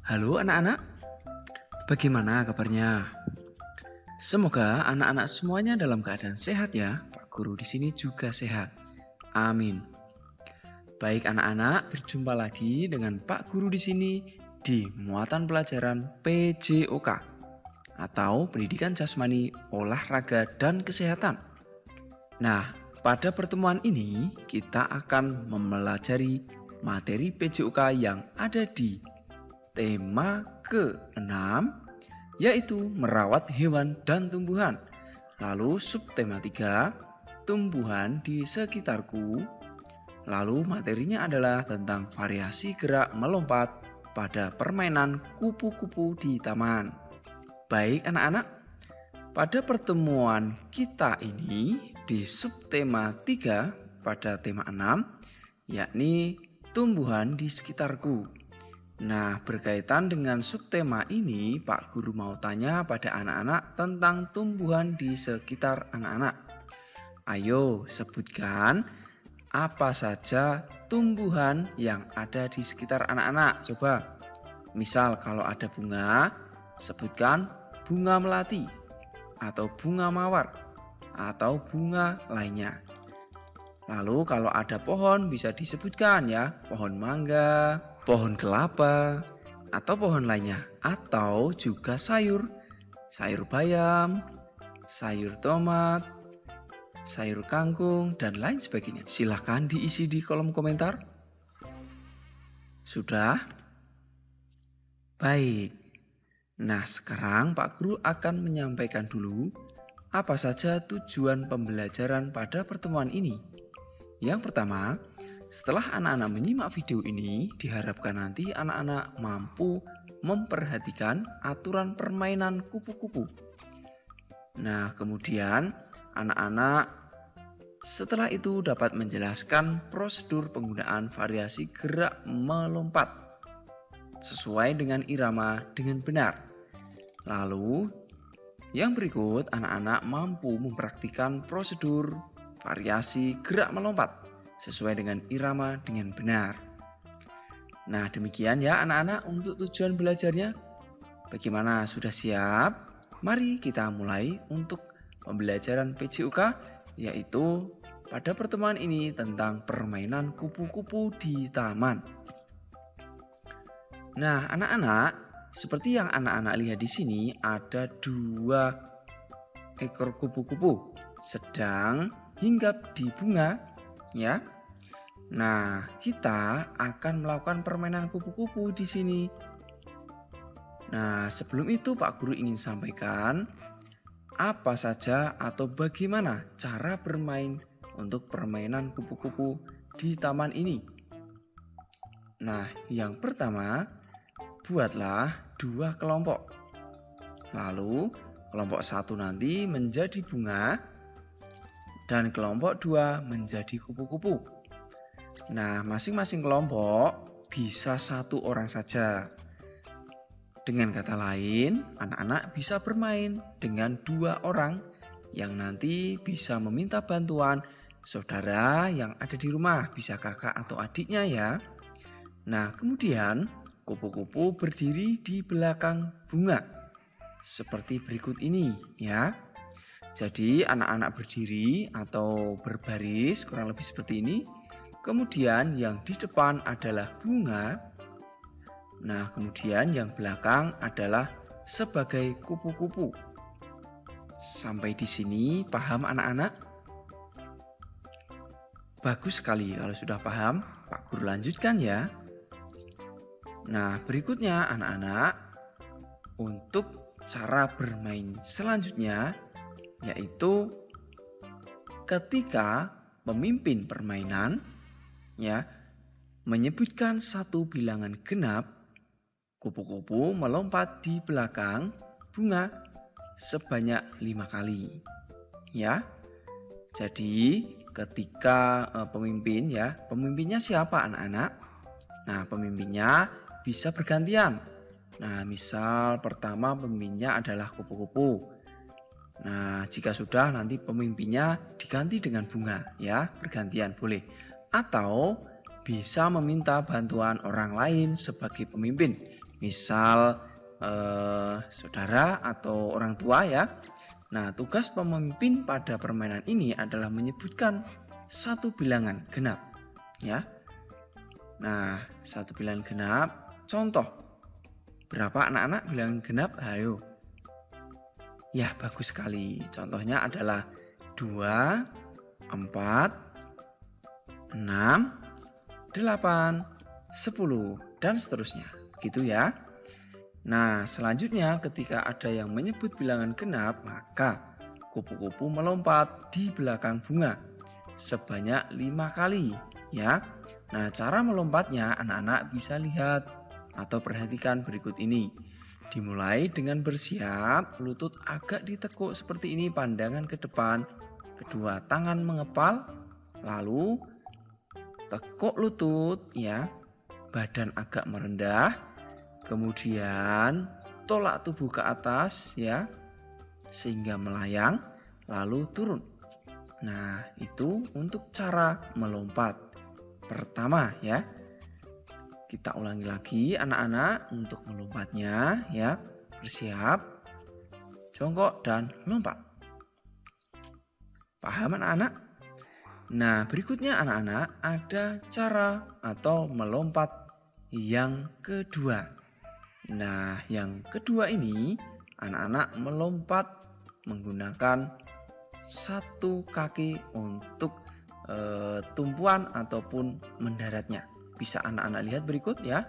Halo anak-anak, bagaimana kabarnya? Semoga anak-anak semuanya dalam keadaan sehat ya. Pak Guru di sini juga sehat. Amin. Baik anak-anak, berjumpa lagi dengan Pak Guru di sini di muatan pelajaran PJOK atau Pendidikan Jasmani, Olahraga dan Kesehatan. Nah, pada pertemuan ini kita akan mempelajari materi PJOK yang ada di tema ke-6, yaitu merawat hewan dan tumbuhan. Lalu subtema 3, tumbuhan di sekitarku. Lalu materinya adalah tentang variasi gerak melompat pada permainan kupu-kupu di taman. Baik anak-anak, pada pertemuan kita ini di subtema 3 pada tema 6, yakni tumbuhan di sekitarku. Nah, berkaitan dengan subtema ini, Pak Guru mau tanya pada anak-anak tentang tumbuhan di sekitar anak-anak. Ayo, sebutkan apa saja tumbuhan yang ada di sekitar anak-anak. Coba, misal kalau ada bunga, sebutkan bunga melati, atau bunga mawar, atau bunga lainnya. Lalu kalau ada pohon bisa disebutkan ya, pohon mangga, pohon kelapa, atau pohon lainnya. Atau juga sayur bayam, sayur tomat, sayur kangkung, dan lain sebagainya. Silahkan diisi di kolom komentar. Sudah? Baik. Nah, sekarang Pak Guru akan menyampaikan dulu apa saja tujuan pembelajaran pada pertemuan ini. Yang pertama, setelah anak-anak menyimak video ini, diharapkan nanti anak-anak mampu memperhatikan aturan permainan kupu-kupu. Nah, kemudian anak-anak setelah itu dapat menjelaskan prosedur penggunaan variasi gerak melompat sesuai dengan irama dengan benar. Lalu, yang berikut anak-anak mampu mempraktikkan prosedur variasi gerak melompat sesuai dengan irama dengan benar. Nah, demikian ya anak-anak untuk tujuan belajarnya. Bagaimana, sudah siap? Mari kita mulai untuk pembelajaran PJOK, yaitu pada pertemuan ini tentang permainan kupu-kupu di taman. Nah, anak-anak, seperti yang anak-anak lihat di sini ada 2 ekor kupu-kupu sedang hinggap di bunga ya. Nah, kita akan melakukan permainan kupu-kupu di sini. Nah, sebelum itu Pak Guru ingin sampaikan apa saja atau bagaimana cara bermain untuk permainan kupu-kupu di taman ini. Nah, yang pertama, buatlah 2 kelompok. Lalu, kelompok 1 nanti menjadi bunga dan kelompok 2 menjadi kupu-kupu. Nah, masing-masing kelompok bisa 1 orang saja. Dengan kata lain, anak-anak bisa bermain dengan 2 orang yang nanti bisa meminta bantuan saudara yang ada di rumah, bisa kakak atau adiknya ya. Nah, kemudian kupu-kupu berdiri di belakang bunga seperti berikut ini ya. Jadi anak-anak berdiri atau berbaris kurang lebih seperti ini. Kemudian yang di depan adalah bunga. Nah, kemudian yang belakang adalah sebagai kupu-kupu. Sampai di sini paham anak-anak? Bagus sekali kalau sudah paham. Pak Guru lanjutkan ya. Nah, berikutnya anak-anak, untuk cara bermain selanjutnya yaitu ketika pemimpin permainan ya menyebutkan 1 bilangan genap, kupu-kupu melompat di belakang bunga sebanyak 5 kali. Ya. Jadi, ketika pemimpinnya siapa anak-anak? Nah, pemimpinnya bisa bergantian. Nah, misal pertama pemimpinnya adalah kupu-kupu. Nah, jika sudah nanti pemimpinnya diganti dengan bunga ya, bergantian boleh. Atau bisa meminta bantuan orang lain sebagai pemimpin. Misal saudara atau orang tua ya. Nah, tugas pemimpin pada permainan ini adalah menyebutkan satu bilangan genap ya. Nah, satu bilangan genap. Contoh, berapa anak-anak bilangan genap? Ayo. Ya, bagus sekali. Contohnya adalah 2, 4, 6, 8, 10, dan seterusnya. Begitu ya. Nah, selanjutnya ketika ada yang menyebut bilangan genap, maka kupu-kupu melompat di belakang bunga sebanyak 5 kali ya. Nah, cara melompatnya anak-anak bisa lihat atau perhatikan berikut ini. Dimulai dengan bersiap, lutut agak ditekuk seperti ini, pandangan ke depan, kedua tangan mengepal, lalu tekuk lutut ya, badan agak merendah. Kemudian tolak tubuh ke atas ya, sehingga melayang lalu turun. Nah, itu untuk cara melompat pertama ya. Kita ulangi lagi anak-anak untuk melompatnya ya. Bersiap, jongkok dan lompat. Paham anak-anak? Nah, berikutnya anak-anak ada cara atau melompat yang kedua. Nah, yang kedua ini anak-anak melompat menggunakan satu kaki untuk tumpuan ataupun mendaratnya. Bisa anak-anak lihat berikut ya.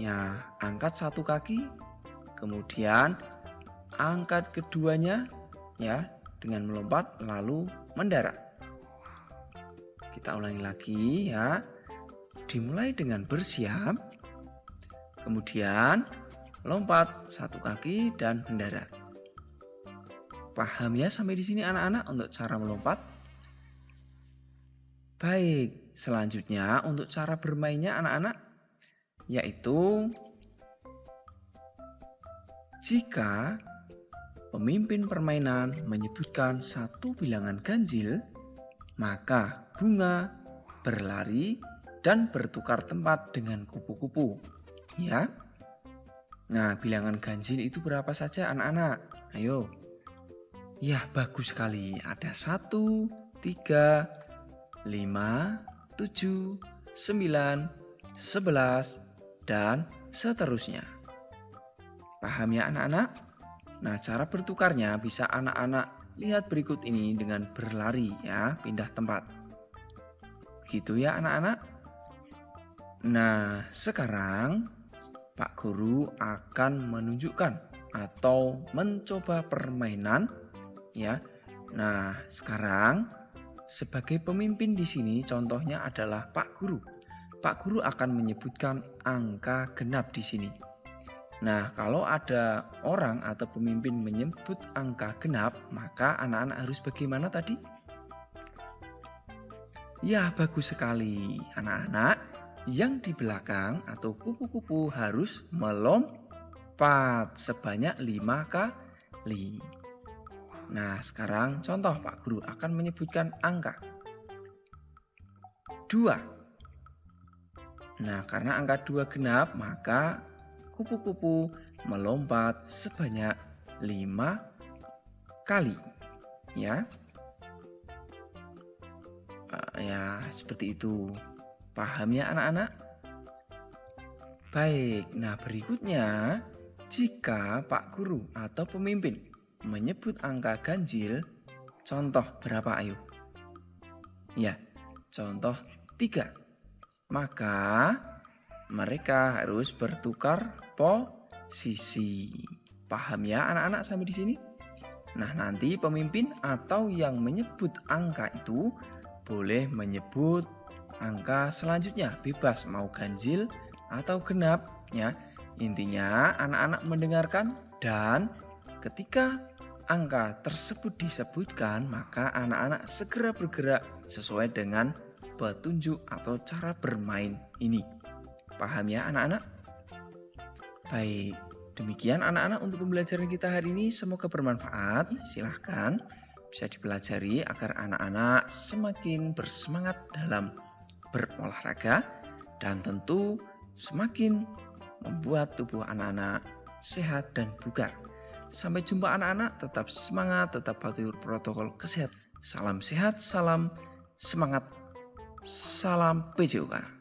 Ya, angkat satu kaki, kemudian angkat keduanya ya dengan melompat lalu mendarat. Kita ulangi lagi ya. Dimulai dengan bersiap, kemudian lompat satu kaki dan mendarat. Paham ya sampai di sini anak-anak untuk cara melompat? Baik, selanjutnya untuk cara bermainnya anak-anak, yaitu jika pemimpin permainan menyebutkan satu bilangan ganjil, maka bunga berlari dan bertukar tempat dengan kupu-kupu. Ya. Nah, bilangan ganjil itu berapa saja anak-anak? Ayo. Ya, bagus sekali. Ada 1, 3, 5, 7, 9, 11, dan seterusnya. Paham ya anak-anak? Nah, cara bertukarnya bisa anak-anak lihat berikut ini dengan berlari ya, pindah tempat. Begitu ya anak-anak? Nah, sekarang Pak Guru akan menunjukkan atau mencoba permainan ya. Nah, sekarang sebagai pemimpin di sini contohnya adalah Pak Guru. Pak Guru akan menyebutkan angka genap di sini. Nah, kalau ada orang atau pemimpin menyebut angka genap, maka anak-anak harus bagaimana tadi? Ya, bagus sekali. Anak-anak yang di belakang atau kupu-kupu harus melompat sebanyak 5 kali. Nah, sekarang contoh Pak Guru akan menyebutkan angka 2. Nah, karena angka 2 genap, maka kupu-kupu melompat sebanyak 5 kali. Ya. Ya, seperti itu. Paham ya anak-anak? Baik, nah berikutnya jika Pak Guru atau pemimpin menyebut angka ganjil, contoh berapa ayo? Ya, contoh 3. Maka mereka harus bertukar posisi. Paham ya anak-anak sampai di sini? Nah, nanti pemimpin atau yang menyebut angka itu boleh menyebut angka selanjutnya, bebas mau ganjil atau genap ya. Intinya anak-anak mendengarkan dan ketika angka tersebut disebutkan, maka anak-anak segera bergerak sesuai dengan petunjuk atau cara bermain ini. Paham ya anak-anak? Baik, demikian anak-anak untuk pembelajaran kita hari ini. Semoga bermanfaat. Silahkan bisa dipelajari agar anak-anak semakin bersemangat dalam berolahraga dan tentu semakin membuat tubuh anak-anak sehat dan bugar. Sampai jumpa anak-anak, tetap semangat, tetap patuhi protokol kesehatan. Salam sehat, salam semangat, salam PJOK.